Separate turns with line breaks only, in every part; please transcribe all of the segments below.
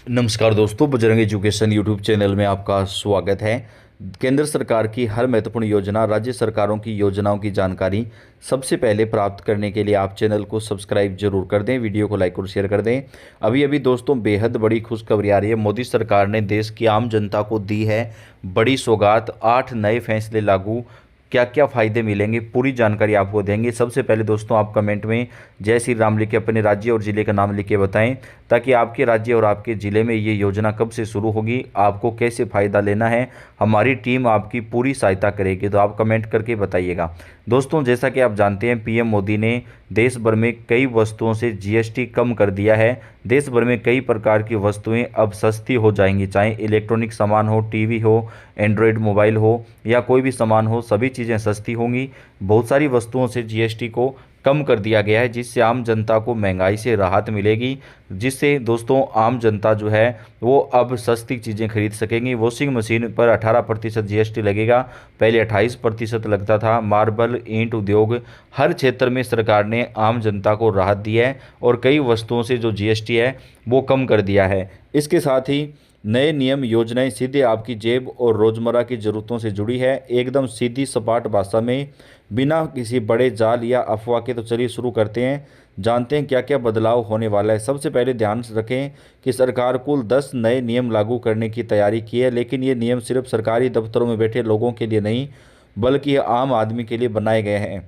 नमस्कार दोस्तों, Bajrang education YouTube channel में आपका स्वागत है। केंद्र सरकार की हर महत्वपूर्ण योजना, राज्य सरकारों की योजनाओं की जानकारी सबसे पहले प्राप्त करने के लिए आप चैनल को सब्सक्राइब जरूर कर दें, वीडियो को लाइक और शेयर कर दें। अभी अभी दोस्तों बेहद बड़ी खुशखबरी आ रही है। मोदी सरकार ने देश की आम जनता को दी है बड़ी सौगात। 8 नए फैसले लागू। क्या क्या फ़ायदे मिलेंगे, पूरी जानकारी आपको देंगे। सबसे पहले दोस्तों आप कमेंट में जय श्री राम लिख के अपने राज्य और ज़िले का नाम लिख के बताएं, ताकि आपके राज्य और आपके ज़िले में ये योजना कब से शुरू होगी, आपको कैसे फ़ायदा लेना है, हमारी टीम आपकी पूरी सहायता करेगी। तो आप कमेंट करके बताइएगा। दोस्तों जैसा कि आप जानते हैं, पीएम मोदी ने देश भर में कई वस्तुओं से जीएसटी कम कर दिया है। देश भर में कई प्रकार की वस्तुएं अब सस्ती हो जाएंगी, चाहे इलेक्ट्रॉनिक सामान हो, टीवी हो, एंड्रॉयड मोबाइल हो या कोई भी सामान हो, सभी चीज़ें सस्ती होंगी। बहुत सारी वस्तुओं से जीएसटी को कम कर दिया गया है, जिससे आम जनता को महंगाई से राहत मिलेगी, जिससे दोस्तों आम जनता जो है वो अब सस्ती चीज़ें खरीद सकेंगी। वॉशिंग मशीन पर 18% जीएसटी लगेगा, पहले 28% लगता था। मार्बल, ईंट उद्योग, हर क्षेत्र में सरकार ने आम जनता को राहत दी है और कई वस्तुओं से जो जीएसटी है वो कम कर दिया है। इसके साथ ही नए नियम योजनाएं सीधे आपकी जेब और रोज़मर्रा की ज़रूरतों से जुड़ी है, एकदम सीधी सपाट भाषा में, बिना किसी बड़े जाल या अफवाह के। तो चलिए शुरू करते हैं, जानते हैं क्या क्या बदलाव होने वाला है। सबसे पहले ध्यान रखें कि सरकार कुल 10 नए नियम लागू करने की तैयारी की है, लेकिन ये नियम सिर्फ सरकारी दफ्तरों में बैठे लोगों के लिए नहीं, बल्कि ये आम आदमी के लिए बनाए गए हैं।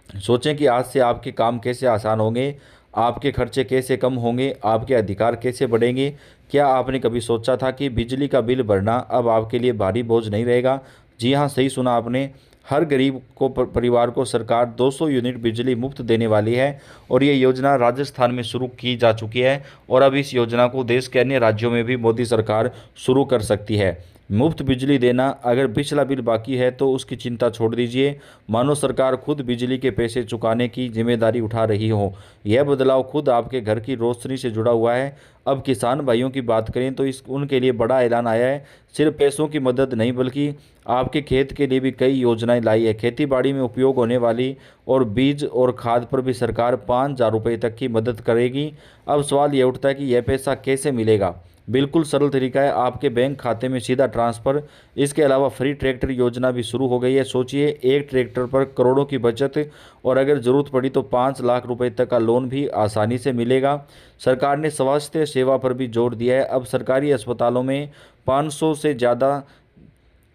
सोचें कि आज से आपके काम कैसे आसान होंगे, आपके खर्चे कैसे कम होंगे, आपके अधिकार कैसे बढ़ेंगे। क्या आपने कभी सोचा था कि बिजली का बिल भरना अब आपके लिए भारी बोझ नहीं रहेगा? जी हाँ, सही सुना आपने। हर गरीब को परिवार को सरकार 200 यूनिट बिजली मुफ्त देने वाली है और ये योजना राजस्थान में शुरू की जा चुकी है और अब इस योजना को देश के अन्य राज्यों में भी मोदी सरकार शुरू कर सकती है। मुफ्त बिजली देना, अगर पिछला बिल बाकी है तो उसकी चिंता छोड़ दीजिए, मानो सरकार खुद बिजली के पैसे चुकाने की जिम्मेदारी उठा रही हो। यह बदलाव खुद आपके घर की रोशनी से जुड़ा हुआ है। अब किसान भाइयों की बात करें तो इस उनके लिए बड़ा ऐलान आया है। सिर्फ पैसों की मदद नहीं, बल्कि आपके खेत के लिए भी कई योजनाएं लाई है। खेती बाड़ी में उपयोग होने वाली और बीज और खाद पर भी सरकार 5,000 रुपये तक की मदद करेगी। अब सवाल यह उठता है कि यह पैसा कैसे मिलेगा। बिल्कुल सरल तरीका है, आपके बैंक खाते में सीधा ट्रांसफ़र। इसके अलावा फ्री ट्रैक्टर योजना भी शुरू हो गई है। सोचिए, एक ट्रैक्टर पर करोड़ों की बचत और अगर ज़रूरत पड़ी तो 5 लाख रुपए तक का लोन भी आसानी से मिलेगा। सरकार ने स्वास्थ्य सेवा पर भी जोर दिया है। अब सरकारी अस्पतालों में 500 से ज़्यादा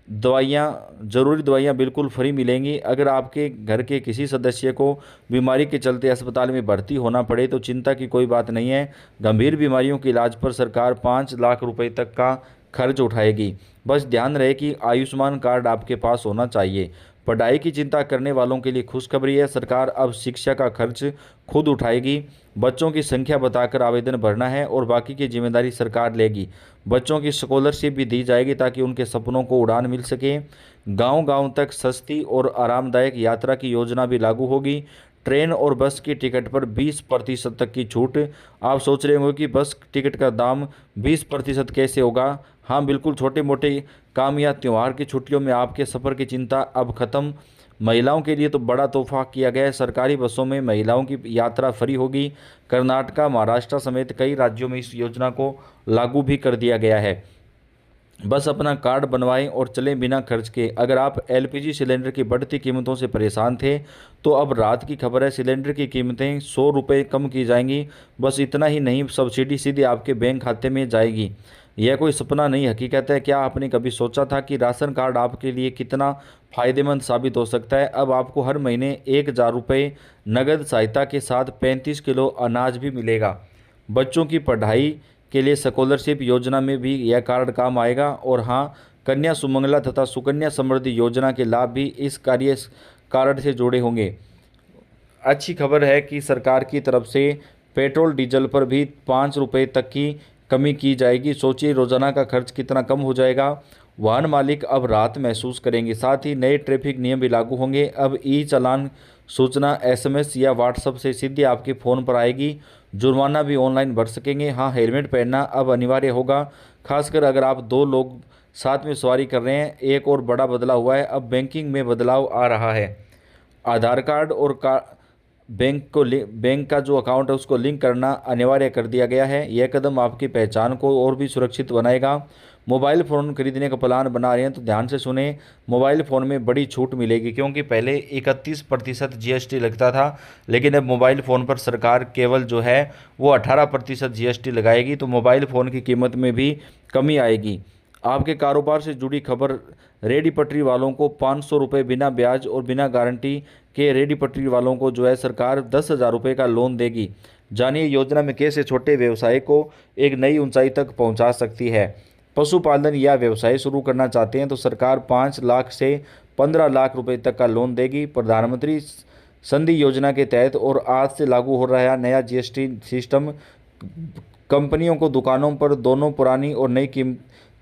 ज़रूरी दवाइयाँ बिल्कुल फ्री मिलेंगी। अगर आपके घर के किसी सदस्य को बीमारी के चलते अस्पताल में भर्ती होना पड़े तो चिंता की कोई बात नहीं है। गंभीर बीमारियों के इलाज पर सरकार 5 लाख रुपए तक का खर्च उठाएगी। बस ध्यान रहे कि आयुष्मान कार्ड आपके पास होना चाहिए। पढ़ाई की चिंता करने वालों के लिए खुशखबरी है, सरकार अब शिक्षा का खर्च खुद उठाएगी। बच्चों की संख्या बताकर आवेदन भरना है और बाकी की जिम्मेदारी सरकार लेगी। बच्चों की स्कॉलरशिप भी दी जाएगी ताकि उनके सपनों को उड़ान मिल सके। गांव-गांव तक सस्ती और आरामदायक यात्रा की योजना भी लागू होगी। ट्रेन और बस की टिकट पर 20% तक की छूट। आप सोच रहे होंगे कि बस टिकट का दाम 20% कैसे होगा? हाँ बिल्कुल, छोटे मोटे काम या त्यौहार की छुट्टियों में आपके सफ़र की चिंता अब खत्म। महिलाओं के लिए तो बड़ा तोहफा किया गया है, सरकारी बसों में महिलाओं की यात्रा फ्री होगी। कर्नाटका, महाराष्ट्र समेत कई राज्यों में इस योजना को लागू भी कर दिया गया है। बस अपना कार्ड बनवाएं और चलें बिना खर्च के। अगर आप एलपीजी सिलेंडर की बढ़ती कीमतों से परेशान थे तो अब रात की खबर है, सिलेंडर की कीमतें 100 रुपये कम की जाएंगी। बस इतना ही नहीं, सब्सिडी सीधे आपके बैंक खाते में जाएगी। यह कोई सपना नहीं, हकीकत है। क्या आपने कभी सोचा था कि राशन कार्ड आपके लिए कितना फ़ायदेमंद साबित हो सकता है? अब आपको हर महीने 1,000 रुपये नगद सहायता के साथ 35 किलो अनाज भी मिलेगा। बच्चों की पढ़ाई के लिए स्कॉलरशिप योजना में भी यह कार्ड काम आएगा। और हाँ, कन्या सुमंगला तथा सुकन्या समृद्धि योजना के लाभ भी इस कार्ड से जुड़े होंगे। अच्छी खबर है कि सरकार की तरफ से पेट्रोल डीजल पर भी 5 रुपये तक की कमी की जाएगी। सोचिए, रोज़ाना का खर्च कितना कम हो जाएगा। वाहन मालिक अब राहत महसूस करेंगे। साथ ही नए ट्रैफिक नियम भी लागू होंगे। अब ई चालान सूचना एसएमएस या व्हाट्सएप से सीधे आपके फ़ोन पर आएगी। जुर्माना भी ऑनलाइन भर सकेंगे। हाँ, हेलमेट पहनना अब अनिवार्य होगा, खासकर अगर आप 2 लोग साथ में सवारी कर रहे हैं। एक और बड़ा बदलाव हुआ है, अब बैंकिंग में बदलाव आ रहा है। आधार कार्ड और बैंक का जो अकाउंट है उसको लिंक करना अनिवार्य कर दिया गया है। यह कदम आपकी पहचान को और भी सुरक्षित बनाएगा। मोबाइल फ़ोन खरीदने का प्लान बना रहे हैं तो ध्यान से सुने, मोबाइल फ़ोन में बड़ी छूट मिलेगी, क्योंकि पहले 31% जीएसटी लगता था, लेकिन अब मोबाइल फ़ोन पर सरकार केवल जो है वो 18% जीएसटी लगाएगी। तो मोबाइल फ़ोन की कीमत में भी कमी आएगी। आपके कारोबार से जुड़ी खबर, रेडी पटरी वालों को 500 रुपये बिना ब्याज और बिना गारंटी के रेडी पटरी वालों को जो है सरकार 10,000 रुपये का लोन देगी। जानिए योजना में कैसे छोटे व्यवसाय को एक नई ऊंचाई तक पहुंचा सकती है। पशुपालन या व्यवसाय शुरू करना चाहते हैं तो सरकार 5 लाख से 15 लाख रुपए तक का लोन देगी। प्रधानमंत्री संधि योजना के तहत और आज से लागू हो रहा नया जीएसटी सिस्टम कंपनियों को दुकानों पर दोनों पुरानी और नई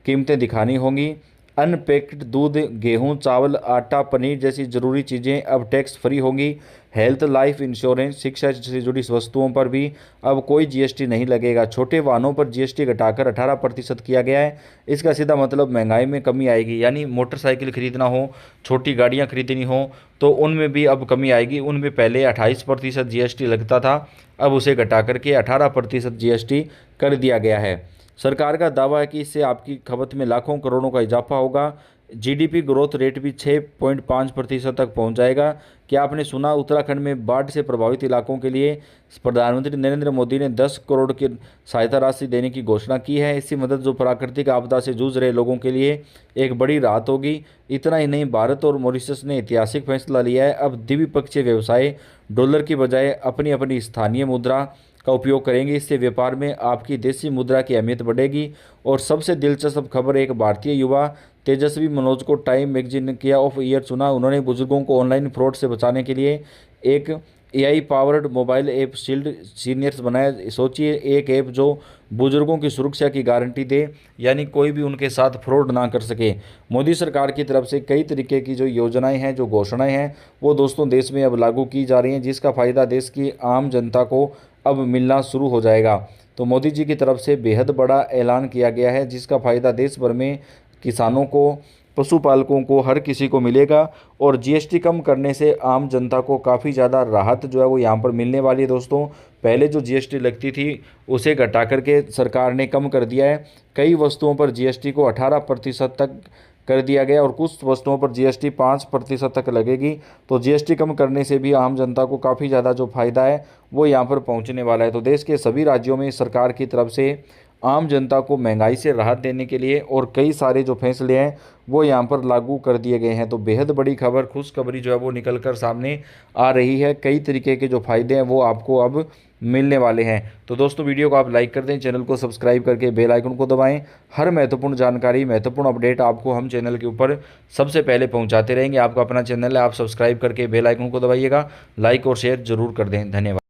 कीमतें दिखानी होंगी। अनपैक्ड दूध, गेहूं, चावल, आटा, पनीर जैसी जरूरी चीज़ें अब टैक्स फ्री होंगी। हेल्थ, लाइफ इंश्योरेंस, शिक्षा से जुड़ी वस्तुओं पर भी अब कोई जीएसटी नहीं लगेगा। छोटे वाहनों पर जीएसटी घटाकर 18% किया गया है। इसका सीधा मतलब महंगाई में कमी आएगी। यानी मोटरसाइकिल खरीदना हो, छोटी गाड़ियां खरीदनी हो तो उनमें भी अब कमी आएगी। उनमें पहले 28% जीएसटी लगता था, अब उसे घटाकर के 18% जीएसटी कर दिया गया है। सरकार का दावा है कि इससे आपकी खपत में लाखों करोड़ों का इजाफा होगा। जीडीपी ग्रोथ रेट भी 6.5% तक पहुंच जाएगा। क्या आपने सुना, उत्तराखंड में बाढ़ से प्रभावित इलाकों के लिए प्रधानमंत्री नरेंद्र मोदी ने 10 करोड़ की सहायता राशि देने की घोषणा की है। इसकी मदद जो प्राकृतिक आपदा से जूझ रहे लोगों के लिए एक बड़ी राहत होगी। इतना ही नहीं, भारत और मॉरिशस ने ऐतिहासिक फैसला लिया है। अब द्विपक्षीय व्यवसाय डॉलर की बजाय अपनी अपनी स्थानीय मुद्रा का उपयोग करेंगे। इससे व्यापार में आपकी देसी मुद्रा की अहमियत बढ़ेगी। और सबसे दिलचस्प खबर, एक भारतीय युवा तेजस्वी मनोज को टाइम मैगजीन किया ऑफ ईयर चुना। उन्होंने बुजुर्गों को ऑनलाइन फ्रॉड से बचाने के लिए एक AI powered mobile app shield seniors बनाया। सोचिए, एक ऐप जो बुजुर्गों की सुरक्षा की गारंटी दे, यानी कोई भी उनके साथ फ्रॉड ना कर सके। मोदी सरकार की तरफ से कई तरीके की जो योजनाएं हैं, जो घोषणाएं हैं, वो दोस्तों देश में अब लागू की जा रही हैं, जिसका फ़ायदा देश की आम जनता को अब मिलना शुरू हो जाएगा। तो मोदी जी की तरफ से बेहद बड़ा ऐलान किया गया है, जिसका फ़ायदा देश भर में किसानों को, पशुपालकों को, हर किसी को मिलेगा। और जीएसटी कम करने से आम जनता को काफ़ी ज़्यादा राहत जो है वो यहाँ पर मिलने वाली है। दोस्तों, पहले जो जीएसटी लगती थी उसे घटा करके सरकार ने कम कर दिया है। कई वस्तुओं पर जीएसटी को 18% तक कर दिया गया और कुछ वस्तुओं पर जीएसटी 5% तक लगेगी। तो जीएसटी कम करने से भी आम जनता को काफ़ी ज़्यादा जो फ़ायदा है वो यहाँ पर पहुँचने वाला है। तो देश के सभी राज्यों में सरकार की तरफ से आम जनता को महंगाई से राहत देने के लिए और कई सारे जो फैसले हैं वो यहाँ पर लागू कर दिए गए हैं। तो बेहद बड़ी खबर, खुशखबरी जो है वो निकल कर सामने आ रही है। कई तरीके के जो फ़ायदे हैं वो आपको अब मिलने वाले हैं। तो दोस्तों, वीडियो को आप लाइक कर दें, चैनल को सब्सक्राइब करके बेल आइकन को दबाएं। हर महत्वपूर्ण जानकारी, महत्वपूर्ण अपडेट आपको हम चैनल के ऊपर सबसे पहले पहुंचाते रहेंगे। आपका अपना चैनल है, आप सब्सक्राइब करके बेल आइकन को दबाइएगा, लाइक और शेयर जरूर कर दें। धन्यवाद।